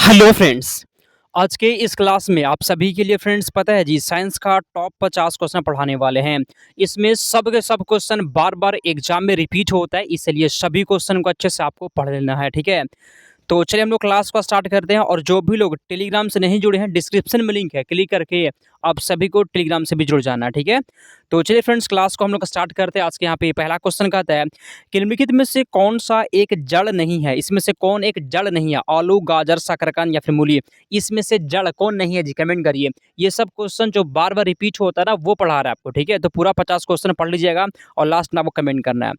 Hello friends. आज के इस क्लास में आप सभी के लिए फ्रेंड्स पता है जी साइंस का टॉप 50 क्वेश्चन पढ़ाने वाले हैं। इसमें सब के सब क्वेश्चन बार बार एग्जाम में रिपीट होता है, इसलिए सभी क्वेश्चन को अच्छे से आपको पढ़ लेना है, ठीक है। तो चलिए हम लोग क्लास को स्टार्ट करते हैं। और जो भी लोग टेलीग्राम से नहीं जुड़े हैं, डिस्क्रिप्शन में लिंक है, क्लिक करके आप सभी को टेलीग्राम से भी जुड़ जाना है, ठीक है। तो चलिए फ्रेंड्स क्लास को हम लोग स्टार्ट करते हैं। आज के यहाँ पे पहला क्वेश्चन कहता है कि निम्नलिखित में से कौन सा एक जड़ नहीं है। इसमें से कौन एक जड़ नहीं है? आलू, गाजर, शकरकंद या फिर मूली। इसमें से जड़ कौन नहीं है जी, कमेंट करिए। ये सब क्वेश्चन जो बार बार रिपीट होता है ना, वो पढ़ा रहा है आपको, ठीक है। तो पूरा 50 क्वेश्चन पढ़ लीजिएगा और लास्ट में आपको कमेंट करना है।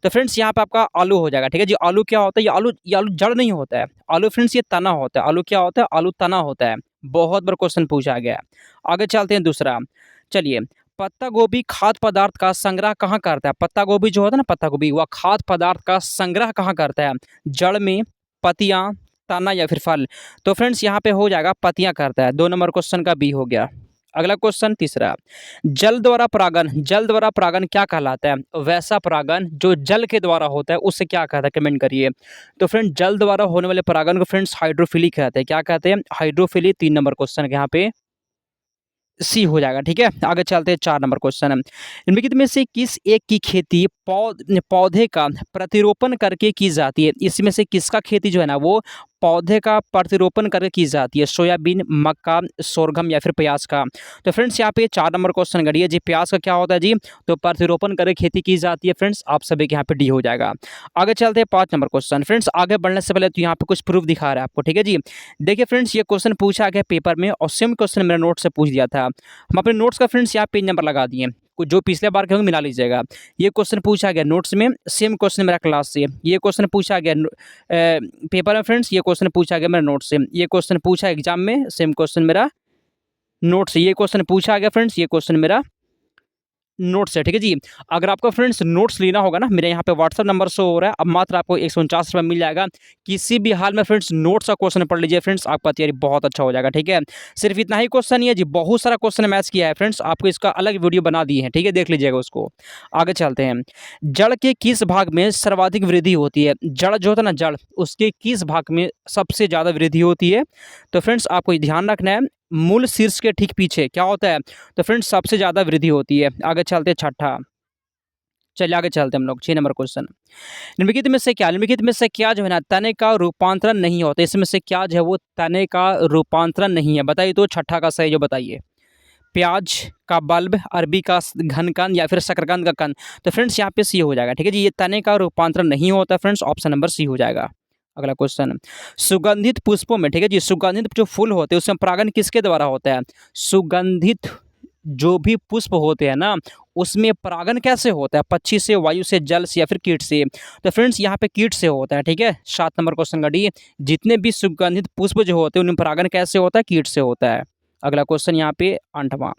तो फ्रेंड्स यहाँ पे आपका आलू हो जाएगा, ठीक है जी। आलू क्या होता है? ये आलू जड़ नहीं होता है। आलू फ्रेंड्स ये तना होता है। आलू क्या होता है? आलू तना होता है। बहुत बार क्वेश्चन पूछा गया है। आगे चलते हैं दूसरा। चलिए, पत्ता गोभी खाद्य पदार्थ का संग्रह कहाँ करता है? पत्ता गोभी जो होता है ना, पत्ता गोभी, वह खाद्य पदार्थ का संग्रह कहाँ करता है? जड़ में, पत्तियां, तना या फिर फल। तो फ्रेंड्स यहाँ पे हो जाएगा पत्तियां करता है। 2 नंबर क्वेश्चन का बी हो गया। अगला क्वेश्चन तीसरा। जल द्वारा परागन क्या कहलाता है? वैसा परागन जो जल के द्वारा होता है उससे क्या कहता है, कमेंट करिए। तो फ्रेंड जल द्वारा होने वाले परागन को फ्रेंड्स हाइड्रोफिली कहते हैं। क्या कहते हैं? हाइड्रोफिली। 3 नंबर क्वेश्चन के यहाँ पे सी हो जाएगा, ठीक है। आगे चलते हैं 4 नंबर क्वेश्चन। निम्नलिखित में से किस एक की खेती पौधे का प्रतिरोपण करके की जाती है? इसमें से किसका खेती जो है ना, वो पौधे का प्रतिरोपण करके की जाती है? सोयाबीन, मक्का, सोरगम या फिर प्याज का। तो फ्रेंड्स यहाँ पे 4 नंबर क्वेश्चन करिए जी। प्याज का क्या होता है जी? तो प्रतिरोपण करके खेती की जाती है। फ्रेंड्स आप सभी के यहाँ पे डी हो जाएगा। आगे चलते हैं 5 नंबर क्वेश्चन। फ्रेंड्स आगे बढ़ने से पहले तो यहाँ पे कुछ प्रूफ दिखा रहा है आपको, ठीक है जी। देखिए फ्रेंड्स, ये क्वेश्चन पूछा गया पेपर में और सेम क्वेश्चन मेरे नोट से पूछ दिया था। हम अपने नोट्स का फ्रेंड्स यहाँ पेज नंबर लगा दिए। कुछ जो पिछले बार के होंगे मिला लीजिएगा। ये क्वेश्चन पूछा गया नोट्स में, सेम क्वेश्चन मेरा क्लास से। ये क्वेश्चन पूछा गया पेपर में फ्रेंड्स, ये क्वेश्चन पूछा गया मेरा नोट से। ये क्वेश्चन पूछा एग्जाम में, सेम क्वेश्चन मेरा नोट से। ये क्वेश्चन पूछा गया फ्रेंड्स, ये क्वेश्चन मेरा नोट्स है, ठीक है जी। अगर आपको फ्रेंड्स नोट्स लेना होगा ना, मेरे यहाँ पे व्हाट्सअप नंबर शो हो रहा है। अब मात्र आपको 149 रुपये मिल जाएगा। किसी भी हाल में फ्रेंड्स नोट्स का क्वेश्चन पढ़ लीजिए फ्रेंड्स, आपका तैयारी बहुत अच्छा हो जाएगा, ठीक है। सिर्फ इतना ही क्वेश्चन नहीं है जी, बहुत सारा क्वेश्चन मैच किया है फ्रेंड्स। आपको इसका अलग वीडियो बना दिए हैं, ठीक है, देख लीजिएगा उसको। आगे चलते हैं। जड़ के किस भाग में सर्वाधिक वृद्धि होती है? जड़ जो होता है ना, जड़, उसके किस भाग में सबसे ज़्यादा वृद्धि होती है? तो फ्रेंड्स आपको ध्यान रखना है, मूल शीर्ष के ठीक पीछे क्या होता है? तो फ्रेंड्स सबसे ज़्यादा वृद्धि होती है। आगे चलते हैं छठा। चलिए आगे चलते हैं हम लोग 6 नंबर क्वेश्चन। निम्नलिखित में से क्या जो है ना, तने का रूपांतरण नहीं होता? इसमें से क्या जो है वो तने का रूपांतरण नहीं है? बताइए तो छठा का सही जो बताइए। प्याज का बल्ब, अरबी का घनकंद या फिर शकरकंद का कंद। तो फ्रेंड्स यहाँ पे सी हो जाएगा, ठीक है जी। ये तने का रूपांतरण नहीं होता फ्रेंड्स, ऑप्शन नंबर सी हो जाएगा। अगला क्वेश्चन। सुगंधित पुष्पों में, ठीक है जी, सुगंधित जो फूल होते हैं उसमें परागन किसके द्वारा होता है? सुगंधित जो भी पुष्प होते हैं ना, उसमें परागन कैसे होता है? पक्षी से, वायु से, जल से या फिर कीट से। तो फ्रेंड्स यहाँ पे कीट से होता है, ठीक है। 7 नंबर क्वेश्चन का डी। जितने भी सुगंधित पुष्प जो होते हैं उनमें परागन कैसे होता है? कीट से होता है। अगला क्वेश्चन यहाँ पे 8वां।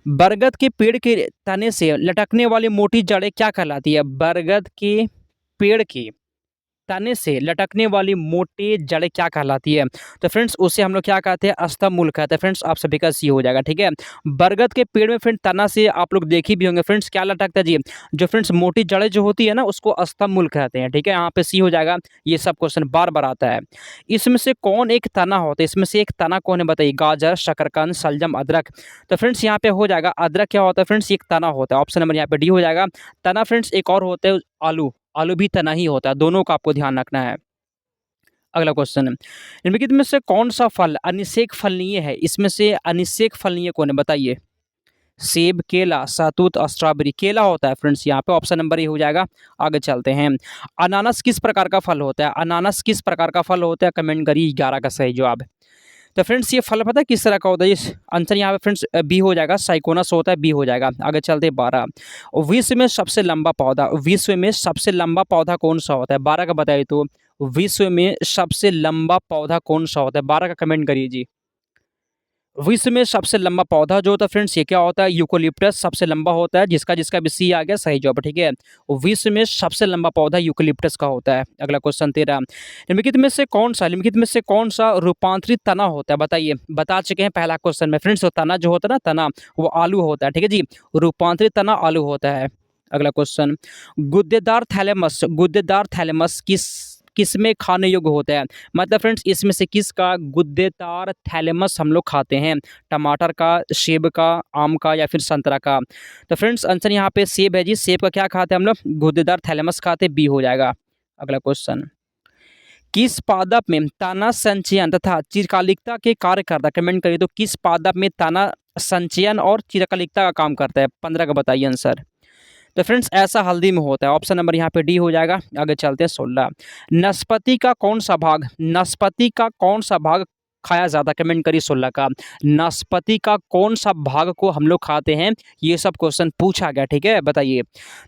बरगद के पेड़ के तने से लटकने वाली मोटी जड़ें क्या कहलाती है? बरगद के पेड़ की तने से लटकने वाली मोटी जड़ें क्या कहलाती है? तो फ्रेंड्स उसे हम लोग क्या कहते हैं? स्तंभ मूल कहते हैं। फ्रेंड्स आप सभी का सी हो जाएगा, ठीक है। बरगद के पेड़ में फ्रेंड तना से आप लोग देख ही भी होंगे फ्रेंड्स, क्या लटकता है जी? जो फ्रेंड्स मोटी जड़ें जो होती है ना, उसको स्तंभ मूल कहते हैं, ठीक है। यहाँ पे सी हो जाएगा। ये सब क्वेश्चन बार बार आता है। इसमें से कौन एक तना होता है? इसमें से एक तना कौन है बताइए? गाजर, शकरकंद, शलजम, अदरक। तो फ्रेंड्स यहाँ पे हो जाएगा अदरक क्या होता है फ्रेंड्स? एक तना होता है। ऑप्शन नंबर यहाँ पे डी हो जाएगा। तना फ्रेंड्स एक और होता है आलू। आलू भी तना ही होता है। दोनों का आपको ध्यान रखना है। अगला क्वेश्चन। निम्नलिखित में से कौन सा फल अनिषेक फलनीय है? इसमें से अनिषेक फलनीय कौन है बताइए? सेब, केला, सहतूत और स्ट्रॉबेरी। केला होता है फ्रेंड्स, यहाँ पे ऑप्शन नंबर ये हो जाएगा। आगे चलते हैं। अनानास किस प्रकार का फल होता है? अनानास किस प्रकार का फल होता है? कमेंट करिए 11 का सही जवाब। तो फ्रेंड्स ये फल पता है किस तरह का होता है? इस आंसर यहाँ पे फ्रेंड्स बी हो जाएगा। साइकोनस होता है, बी हो जाएगा। आगे चलते हैं 12। विश्व में सबसे लंबा पौधा कौन सा होता है? 12 का बताइए तो। विश्व में सबसे लंबा पौधा कौन सा होता है? 12 का कमेंट करिए जी। विश्व में सबसे लंबा पौधा जो होता है फ्रेंड्स, ये क्या होता है? यूकेलिप्टस सबसे लंबा होता है। जिसका जिसका भी सी आ गया सही जवाब, ठीक है। विश्व में सबसे लंबा पौधा यूकेलिप्टस का होता है। अगला क्वेश्चन 13। निम्नलिखित में से कौन सा रूपांतरित तना होता है? बताइए। बता चुके हैं पहला क्वेश्चन में फ्रेंड्स, तो तना जो होता है ना, तना वो आलू होता है, ठीक है जी। रूपांतरित तना आलू होता है। अगला क्वेश्चन। गुद्देदार थैलेमस किस किस में खाने योग्य होता है? मतलब फ्रेंड्स इसमें से किसका गुद्देदार थैलेमस हम लोग खाते हैं? टमाटर का, सेब का, आम का या फिर संतरा का? तो फ्रेंड्स आंसर यहाँ पे सेब है जी। सेब का क्या खाते हैं हम लोग? गुद्देदार थैलेमस खाते हैं, बी हो जाएगा। अगला क्वेश्चन, किस पादप में तना संचयन तथा चिरकालिकता के कार्य करता है? कमेंट करिए तो किस पादप में तना संचयन और चिरकालिकता का काम करता है? 15 का बताइए आंसर। तो फ्रेंड्स ऐसा हल्दी में होता है। ऑप्शन नंबर यहाँ पे डी हो जाएगा। आगे चलते हैं 16, नाशपाती का कौन सा भाग, नाशपाती का कौन सा भाग खाया जाता है? कमेंट करिए 16 का। नाशपाती का कौन सा भाग को हम लोग खाते हैं? ये सब क्वेश्चन पूछा गया, ठीक है, बताइए।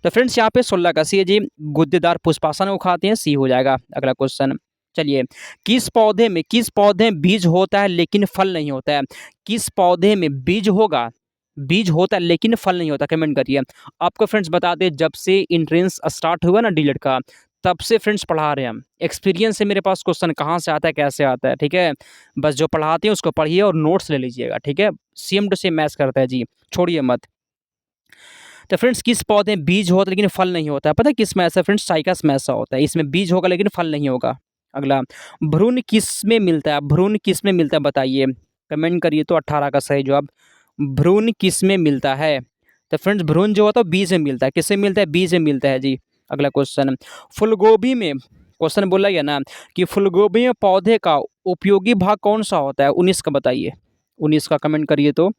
तो फ्रेंड्स यहाँ पे 16 का सी है जी, गुद्देदार पुष्पासन को खाते हैं, सी हो जाएगा। अगला क्वेश्चन, चलिए, किस पौधे में बीज होता है लेकिन फल नहीं होता है? किस पौधे में बीज होगा, बीज होता है लेकिन फल नहीं होता? कमेंट करिए। आपको फ्रेंड्स बता दें, जब से इंट्रेंस स्टार्ट हुआ ना डीएलएड का, तब से फ्रेंड्स पढ़ा रहे हैं हम। एक्सपीरियंस से मेरे पास क्वेश्चन कहाँ से आता है, कैसे आता है, ठीक है। बस जो पढ़ाते हैं उसको पढ़िए और नोट्स ले लीजिएगा, ठीक है। सेम टू सेम मैच करता है जी, छोड़िए मत। तो फ्रेंड्स किस पौधे में बीज होता है लेकिन फल नहीं होता है? पता है किस में ऐसा? फ्रेंड्स साइकस में ऐसा होता है, इसमें बीज होगा लेकिन फल नहीं होगा। अगला, भ्रूण किस में मिलता है? भ्रूण किस में मिलता है बताइए, कमेंट करिए तो 18 का सही जवाब। भ्रूण किस में मिलता है? तो फ्रेंड्स भ्रूण जो होता है बीज में मिलता है। किससे मिलता है? बीज में मिलता है जी। अगला क्वेश्चन, फूलगोभी में, क्वेश्चन बोला गया ना कि फूलगोभी में पौधे का उपयोगी भाग कौन सा होता है? 19 का बताइए। 19 का कमेंट करिए तो,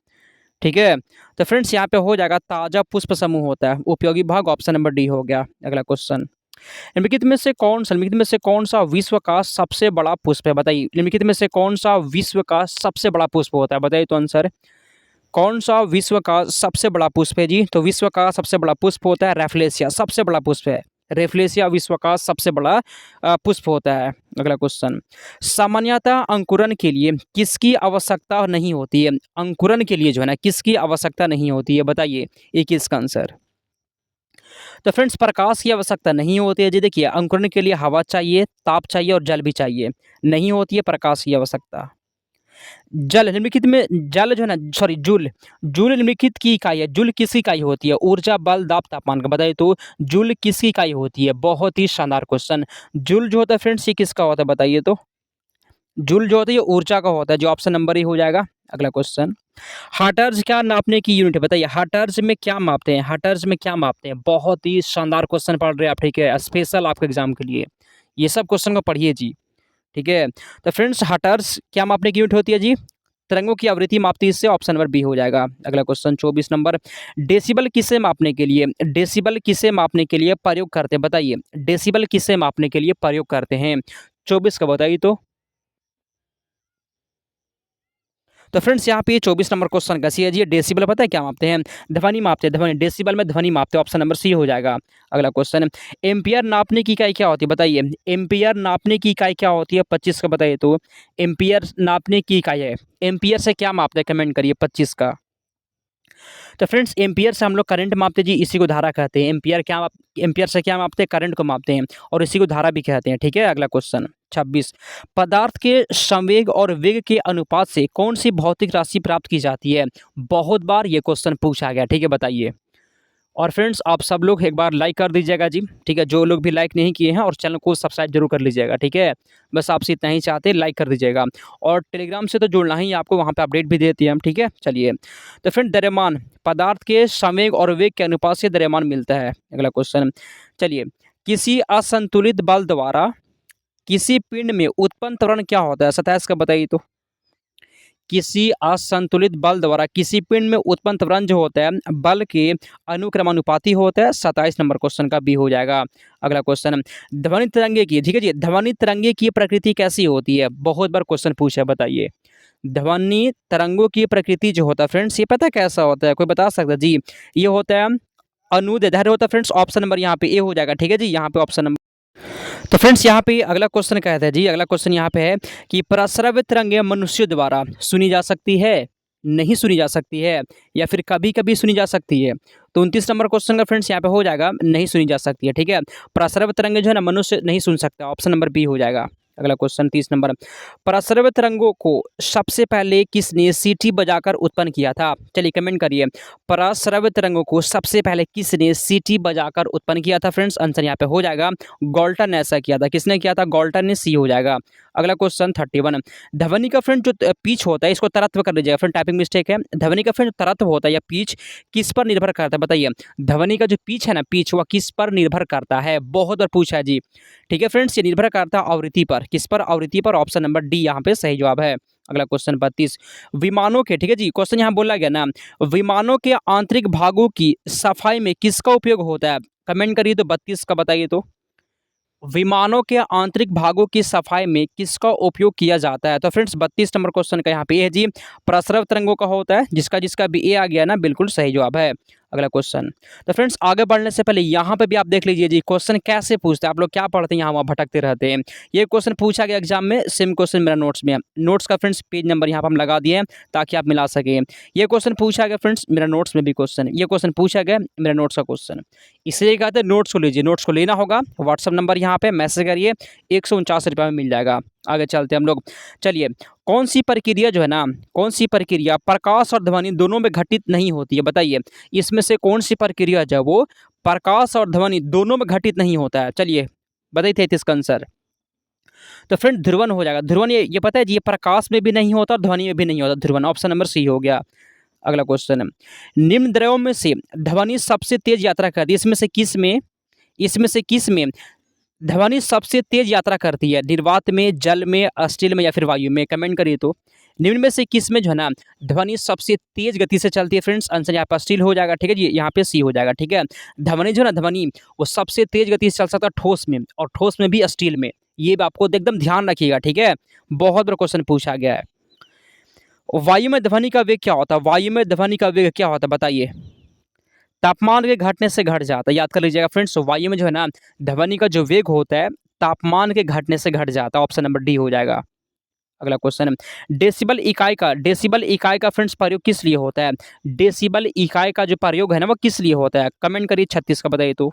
ठीक है। तो फ्रेंड्स यहाँ पे हो जाएगा ताजा पुष्प समूह होता है, उपयोगी भाग ऑप्शन नंबर डी हो गया। अगला क्वेश्चन, निम्नलिखित में से कौन सा विश्व का सबसे बड़ा पुष्प है? बताइए, निम्नलिखित में से कौन सा विश्व का सबसे बड़ा पुष्प होता है? बताइए तो आंसर। कौन सा विश्व का सबसे बड़ा पुष्प है जी? तो विश्व का सबसे बड़ा पुष्प होता है रेफ्लेशिया, सबसे बड़ा पुष्प है रेफ्लेशिया, विश्व का सबसे बड़ा पुष्प होता है। अगला क्वेश्चन, सामान्यतः अंकुरन के लिए किसकी आवश्यकता नहीं होती है? अंकुरन के लिए जो है ना किसकी आवश्यकता नहीं होती है? बताइए 21 का आंसर। तो फ्रेंड्स प्रकाश की आवश्यकता नहीं होती है जी। देखिए अंकुरन के लिए हवा चाहिए, ताप चाहिए और जल भी चाहिए, नहीं होती है प्रकाश की आवश्यकता। जल निम्नलिखित में, जल जो है ना, सॉरी जूल, जूल निम्नलिखित की इकाई है। जूल किसकी इकाई होती है? ऊर्जा, बल, दाब, तापमान का बताइए तो जूल किसकी इकाई होती है? बहुत ही शानदार क्वेश्चन। जूल जो होता है फ्रेंड्स ये किसका होता है बताइए तो? जूल जो होता है ये ऊर्जा का होता है, जो ऑप्शन नंबर ही हो जाएगा। अगला क्वेश्चन, हर्ट्ज क्या नापने की यूनिट है? बताइए हर्ट्ज में क्या मापते हैं? हर्ट्ज में क्या मापते हैं? बहुत ही शानदार क्वेश्चन पढ़ रहे हैं आप, ठीक है, स्पेशल आपके एग्जाम के लिए ये सब क्वेश्चन को पढ़िए जी, ठीक है। तो फ्रेंड्स हर्ट्ज क्या मापने की यूनिट होती है जी? तरंगों की आवृत्ति मापती है, इससे ऑप्शन नंबर बी हो जाएगा। अगला क्वेश्चन 24 नंबर, डेसिबल किसे मापने के लिए, डेसिबल किसे मापने के लिए प्रयोग करते हैं? बताइए डेसिबल किसे मापने के लिए प्रयोग करते हैं? 24 का बताइए तो फ्रेंड्स यहाँ पे 24 नंबर क्वेश्चन का सी है जी, डेसिबल पता है क्या मापते हैं? ध्वनि मापते हैं, ध्वनि, डेसिबल में ध्वनि मापते हैं, ऑप्शन नंबर सी हो जाएगा। अगला क्वेश्चन, एम्पियर नापने की इकाई क्या होती है? बताइए एम्पियर नापने की इकाई क्या होती है? 25 का बताइए तो एम्पियर नापने की इकाई है, एम्पियर से क्या मापते हैं? कमेंट करिए 25 का। तो फ्रेंड्स एम्पियर से हम लोग करंट मापते हैं जी, इसी को धारा कहते हैं। एम्पियर से क्या मापते हैं? करंट को मापते हैं और इसी को धारा भी कहते हैं, ठीक है। अगला क्वेश्चन 26, पदार्थ के संवेग और वेग के अनुपात से कौन सी भौतिक राशि प्राप्त की जाती है? बहुत बार ये क्वेश्चन पूछा गया, ठीक है, बताइए। और फ्रेंड्स आप सब लोग एक बार लाइक कर दीजिएगा जी, ठीक है। जो लोग भी लाइक नहीं किए हैं और चैनल को सब्सक्राइब जरूर कर लीजिएगा, ठीक है। बस आपसे इतना ही चाहते हैं, लाइक कर दीजिएगा। और टेलीग्राम से तो जुड़ना ही, आपको वहाँ पे अपडेट भी देते हैं हम, ठीक है। चलिए, तो फ्रेंड द्रव्यमान पदार्थ के संवेग और वेग के अनुपात से द्रव्यमान मिलता है। अगला क्वेश्चन, चलिए, किसी असंतुलित बल द्वारा किसी पिंड में उत्पन्न त्वरण क्या होता है? 27 का बताइए तो। किसी असंतुलित बल द्वारा किसी पिंड में उत्पन्न त्वरण जो होता है बल के अनुक्रमानुपाती होता है। 27 नंबर क्वेश्चन का बी हो जाएगा। अगला क्वेश्चन, ध्वनि तरंगे की, ठीक है जी, ध्वनि तरंगे की प्रकृति कैसी होती है? बहुत बार क्वेश्चन पूछा है, बताइए। ध्वनि तरंगों की प्रकृति जो होता है फ्रेंड्स ये पता है कैसा होता है? कोई बता सकता है जी? ये होता है अनुदैर्ध्य होता है फ्रेंड्स, ऑप्शन नंबर यहाँ पे ए हो जाएगा, ठीक है जी। यहाँ पे ऑप्शन नंबर, तो फ्रेंड्स यहाँ पे अगला क्वेश्चन कहता है जी, अगला क्वेश्चन यहाँ पे है कि प्रस्रव्य तरंगें मनुष्य द्वारा सुनी जा सकती है, नहीं सुनी जा सकती है, या फिर कभी कभी सुनी जा सकती है? तो 29 नंबर क्वेश्चन का फ्रेंड्स यहाँ पे हो जाएगा नहीं सुनी जा सकती है, ठीक है। प्रस्रव्य तरंगें जो है ना मनुष्य नहीं सुन सकता, ऑप्शन नंबर बी हो जाएगा। अगला क्वेश्चन 30 नंबर, प्रस्रव्य तरंगों को सबसे पहले किसने सीटी बजाकर उत्पन्न किया था? चलिए कमेंट करिए, प्रस्रव्य तरंगों को सबसे पहले किसने सीटी बजाकर उत्पन्न किया था? फ्रेंड्स आंसर यहाँ पे हो जाएगा गॉल्टन ने ऐसा किया था। किसने किया था? गॉल्टन ने, सी हो जाएगा। अगला क्वेश्चन 31, ध्वनि का फ्रेंड जो पिच होता है, इसको तरत्व कर लीजिएगा फ्रेंड, टाइपिंग मिस्टेक है। ध्वनि का फ्रेंड जो तरत्व होता है या पिच किस पर निर्भर करता है बताइए? ध्वनि का जो पिच है ना, पिच वह किस पर निर्भर करता है? बहुत बार पूछा है जी। ठीक है फ्रेंड्स, ये निर्भर करता है आवृत्ति पर। किस पर? आवृत्ति पर। ऑप्शन नंबर डी यहाँ पे सही जवाब है। अगला क्वेश्चन 32, विमानों के, ठीक है जी, क्वेश्चन यहाँ बोला गया ना, विमानों के आंतरिक भागों की सफाई में किसका उपयोग होता है? कमेंट करिए तो 32 का बताइए तो। विमानों के आंतरिक भागों की सफाई में किसका उपयोग किया जाता है? तो फ्रेंड्स 32 नंबर क्वेश्चन का यहाँ पे ये है जी, प्रस्रव तरंगों का होता है। जिसका जिसका भी ए आ गया ना, बिल्कुल सही जवाब है। अगला क्वेश्चन, तो फ्रेंड्स आगे बढ़ने से पहले यहाँ पे भी आप देख लीजिए जी, क्वेश्चन कैसे पूछते हैं। आप लोग क्या पढ़ते हैं, यहाँ वहाँ भटकते रहते हैं। ये क्वेश्चन पूछा गया एग्जाम में, सेम क्वेश्चन मेरा नोट्स में है। नोट्स का फ्रेंड्स पेज नंबर यहाँ पर हम लगा दिए हैं ताकि आप मिला सकें। ये क्वेश्चन पूछा गया फ्रेंड्स मेरा नोट्स में भी क्वेश्चन, ये क्वेश्चन पूछा गया मेरा नोट्स का क्वेश्चन। इसलिए कहते हैं नोट्स को लीजिए, नोट्स को लेना होगा। व्हाट्सअप नंबर यहाँ पे मैसेज करिए, 149 रुपये में मिल जाएगा। आगे चलते हैं हम लोग। चलिए, कौन सी प्रक्रिया जो है ना, कौन सी प्रक्रिया प्रकाश और ध्वनि दोनों में घटित नहीं होती है? बताइए, इसमें से कौन सी प्रक्रिया जो है वो प्रकाश और ध्वनि दोनों में घटित नहीं होता है? चलिए बताइए थे इसका आंसर। तो फ्रेंड ध्रुवन हो जाएगा। ध्रुवन ये पता है जी, ये प्रकाश में भी नहीं होता और ध्वनि में भी नहीं होता। ध्रुवन ऑप्शन नंबर सी हो गया। अगला क्वेश्चन, निम्न द्रव्यों में से ध्वनि सबसे तेज यात्रा करती है, इसमें से किस में ध्वनि सबसे तेज यात्रा करती है? निर्वात में, जल में, स्टील में या फिर वायु में? कमेंट करिए तो। निम्न में से किस में जो है ना ध्वनि सबसे तेज गति से चलती है? फ्रेंड्स आंसर यहाँ पर स्टील हो जाएगा। ठीक है जी, यहाँ पे सी हो जाएगा। ठीक है, ध्वनि जो है ना, ध्वनि वो सबसे तेज गति से चल सकता है ठोस में, और ठोस में भी स्टील में। ये भी आपको एकदम ध्यान रखिएगा। ठीक है, बहुत बड़ा क्वेश्चन पूछा गया है। वायु में ध्वनि का वेग क्या होता है? वायु में ध्वनि का वेग क्या होता है बताइए? तापमान के घटने से घट जाता है, याद कर लीजिएगा फ्रेंड्स। वायु में जो है ना ध्वनि का जो वेग होता है तापमान के घटने से घट जाता है। ऑप्शन नंबर डी हो जाएगा। अगला क्वेश्चन, डेसिबल इकाई का फ्रेंड्स प्रयोग किस लिए होता है? डेसिबल इकाई का जो प्रयोग है ना वो किस लिए होता है? कमेंट करिए 36 का बताइए तो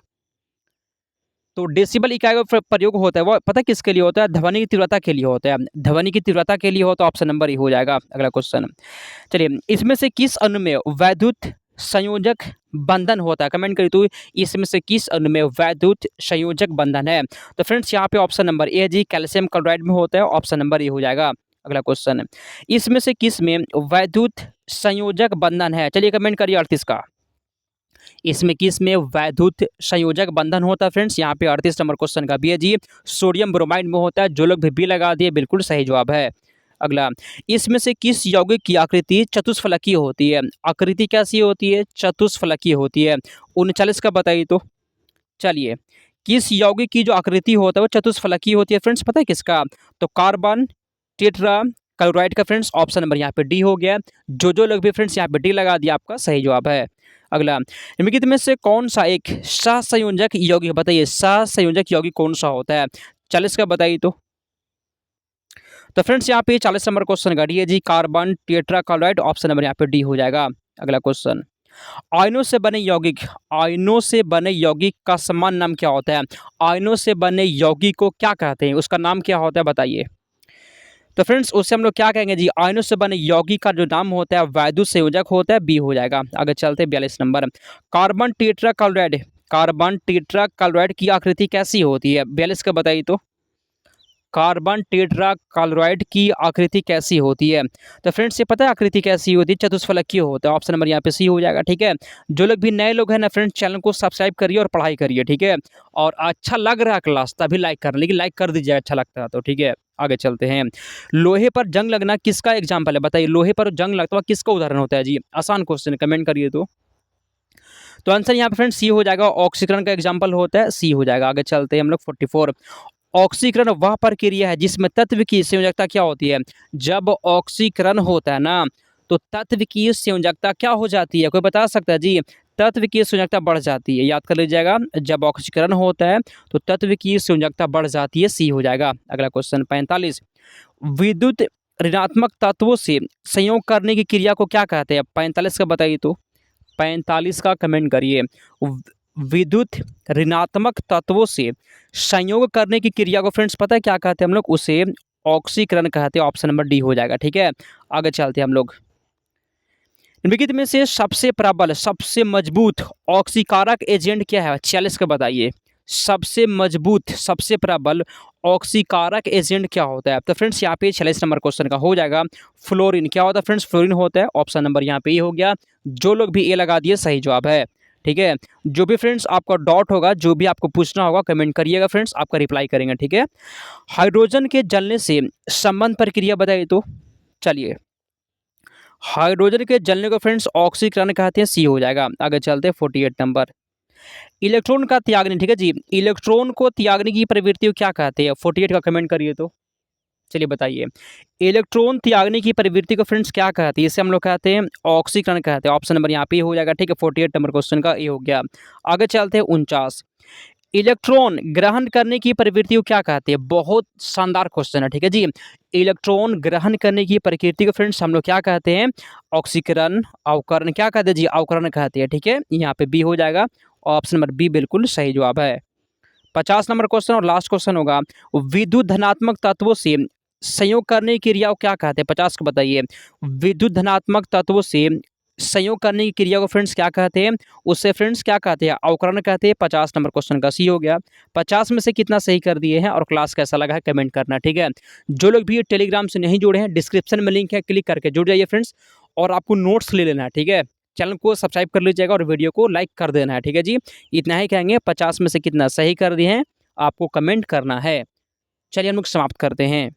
डेसिबल इकाई का प्रयोग होता है वो पता है किसके लिए होता है? ध्वनि की तीव्रता के लिए होता है। ध्वनि की तीव्रता के लिए हो तो ऑप्शन नंबर ई हो जाएगा। अगला क्वेश्चन, चलिए, इसमें से किस अणु में वैद्युत संयोजक बंधन होता है? कमेंट करिए तो इसमें से किस अणु में वैद्युत संयोजक बंधन है? तो फ्रेंड्स यहाँ पे ऑप्शन नंबर ए जी, कैल्शियम क्लोराइड में होता है। ऑप्शन नंबर ए हो जाएगा। अगला क्वेश्चन, इसमें से किस में वैद्युत संयोजक बंधन है? चलिए कमेंट करिए 38 का। इसमें किस में वैद्युत संयोजक बंधन होता है? फ्रेंड्स यहाँ पे 38 नंबर क्वेश्चन का बी है जी, सोडियम ब्रोमाइड में होता है। जो लोग भी लगा दिए बिल्कुल सही जवाब है। अगला, इसमें से किस यौगिक की आकृति चतुष्फलकीय होती है? आकृति कैसी होती है? चतुष्फलकीय होती है। 39 का बताइए तो। चलिए, किस यौगिक की जो आकृति होता है वो चतुष्फलकीय होती है? फ्रेंड्स पता है किसका? तो कार्बन टेट्रा क्लोराइड का। फ्रेंड्स ऑप्शन नंबर यहाँ पे डी हो गया। जो लोग भी फ्रेंड्स यहाँ पे डी लगा दिया आपका सही जवाब है। अगला, निम्नलिखित में से कौन सा एक सहसंयोजक यौगिक, बताइए सहसंयोजक यौगिक कौन सा होता है? 40 का बताइए तो फ्रेंड्स यहाँ पे 40 नंबर क्वेश्चन का डी है जी, carbon tetra chloride. Option number यहाँ पे डी हो जाएगा। अगला क्वेश्चन, आयनों से बने यौगिक का समान नाम क्या होता है? आयनों से बने यौगिक को क्या कहते हैं? उसका नाम क्या होता है बताइए? तो फ्रेंड्स उससे हम लोग क्या कहेंगे जी, आयनों से बने यौगिक का जो नाम होता है वैद्युत संयोजक होता है। बी हो जाएगा। आगे चलते हैं 42 नंबर, कार्बन टेट्रा क्लोराइड की आकृति कैसी होती है? 42 का बताइए तो। कार्बन टेट्रा क्लोराइड की आकृति कैसी होती है? तो फ्रेंड्स ये पता है आकृति कैसी होती है? चतुष्फलकीय होता है। ऑप्शन नंबर यहाँ पे सी हो जाएगा। ठीक है, जो लोग भी नए लोग हैं ना फ्रेंड्स, चैनल को सब्सक्राइब करिए और पढ़ाई करिए। ठीक है, और अच्छा लग रहा है क्लास तभी लाइक करना, लेकिन लाइक कर दीजिए अच्छा लगता है तो। ठीक है, आगे चलते हैं। लोहे पर जंग लगना किसका एग्जाम्पल है? बताइए, लोहे पर जंग लगता है किसका उदाहरण होता है जी? आसान क्वेश्चन, कमेंट करिए तो आंसर यहाँ पे फ्रेंड्स सी हो जाएगा। ऑक्सीकरण का एग्जाम्पल होता है, सी हो जाएगा। आगे चलते हैं हम लोग 44, ऑक्सीकरण वह प्रक्रिया है जिसमें तत्व की संयोजकता क्या होती है? जब ऑक्सीकरण होता है ना तो तत्व की संयोजकता क्या हो जाती है? कोई बता सकता है जी? तत्व की संयोजकता बढ़ जाती है। याद कर लीजिएगा, जब ऑक्सीकरण होता है तो तत्व की संयोजकता बढ़ जाती है। सी हो जाएगा। अगला क्वेश्चन 45, विद्युत ऋणात्मक तत्वों से संयोग करने की क्रिया को क्या कहते हैं? 45 का बताइए तो। 45 का कमेंट करिए। विद्युत ऋणात्मक तत्वों से संयोग करने की क्रिया को फ्रेंड्स पता है क्या कहते हैं हम लोग? उसे ऑक्सीकरण कहते हैं। ऑप्शन नंबर डी हो जाएगा। ठीक है, आगे चलते हैं हम लोग। निम्नलिखित में से सबसे प्रबल, सबसे मजबूत ऑक्सीकारक एजेंट क्या है? 46 का बताइए। सबसे मजबूत, सबसे प्रबल ऑक्सीकारक एजेंट क्या होता है? तो फ्रेंड्स यहाँ पे 46 नंबर क्वेश्चन का हो जाएगा फ्लोरीन। क्या होता है फ्रेंड्स? फ्लोरीन होता है। ऑप्शन नंबर यहाँ पे ये हो गया। जो लोग भी ए लगा दिए सही जवाब है। ठीक है, जो भी फ्रेंड्स आपका डॉट होगा, जो भी आपको पूछना होगा कमेंट करिएगा फ्रेंड्स, आपका रिप्लाई करेंगे। ठीक है, हाइड्रोजन के जलने से संबंध प्रक्रिया बताइए तो। चलिए, हाइड्रोजन के जलने को फ्रेंड्स ऑक्सीकरण कहते हैं। सी हो जाएगा। आगे चलते हैं 48 नंबर। इलेक्ट्रॉन का त्यागने, ठीक है जी, इलेक्ट्रॉन को त्यागने की प्रवृत्ति को क्या कहते हैं? 48 का कमेंट करिए तो। चलिए बताइए, इलेक्ट्रॉन त्यागने की प्रवृत्ति को फ्रेंड्स क्या कहते हैं? इसे हम लोग कहते हैं ऑक्सीकरण कहते हैं। ऑप्शन नंबर यहाँ पे हो जाएगा। ठीक है, 48 नंबर क्वेश्चन का ये हो गया। आगे चलते हैं 49। इलेक्ट्रॉन ग्रहण करने की प्रवृत्ति को क्या कहते हैं? बहुत शानदार क्वेश्चन है। ठीक है जी, इलेक्ट्रॉन ग्रहण करने की प्रकृति को फ्रेंड्स हम लोग क्या कहते हैं? ऑक्सीकरण, अवकरण क्या कहते हैं जी? अवकरण कहते हैं। ठीक है, यहाँ पे बी हो जाएगा। ऑप्शन नंबर बी बिल्कुल सही जवाब है। 50 नंबर क्वेश्चन और लास्ट क्वेश्चन होगा, विद्युत धनात्मक तत्वों से संयोग करने की क्रिया को क्या कहते हैं? 50 को बताइए। विद्युत धनात्मक तत्वों से संयोग करने की क्रिया को फ्रेंड्स क्या कहते हैं? उससे फ्रेंड्स क्या कहते हैं? अवकरण कहते हैं। 50 नंबर क्वेश्चन का सी हो गया। 50 में से कितना सही कर दिए हैं और क्लास कैसा लगा है कमेंट करना। ठीक है, जो लोग भी टेलीग्राम से नहीं जुड़े हैं, डिस्क्रिप्शन में लिंक है, क्लिक करके जुड़ जाइए फ्रेंड्स। और आपको नोट्स ले लेना है। ठीक है, चैनल को सब्सक्राइब कर लीजिएगा और वीडियो को लाइक कर देना है। ठीक है जी, इतना ही कहेंगे। 50 में से कितना सही कर दिए हैं आपको कमेंट करना है। चलिए हम लोग समाप्त करते हैं।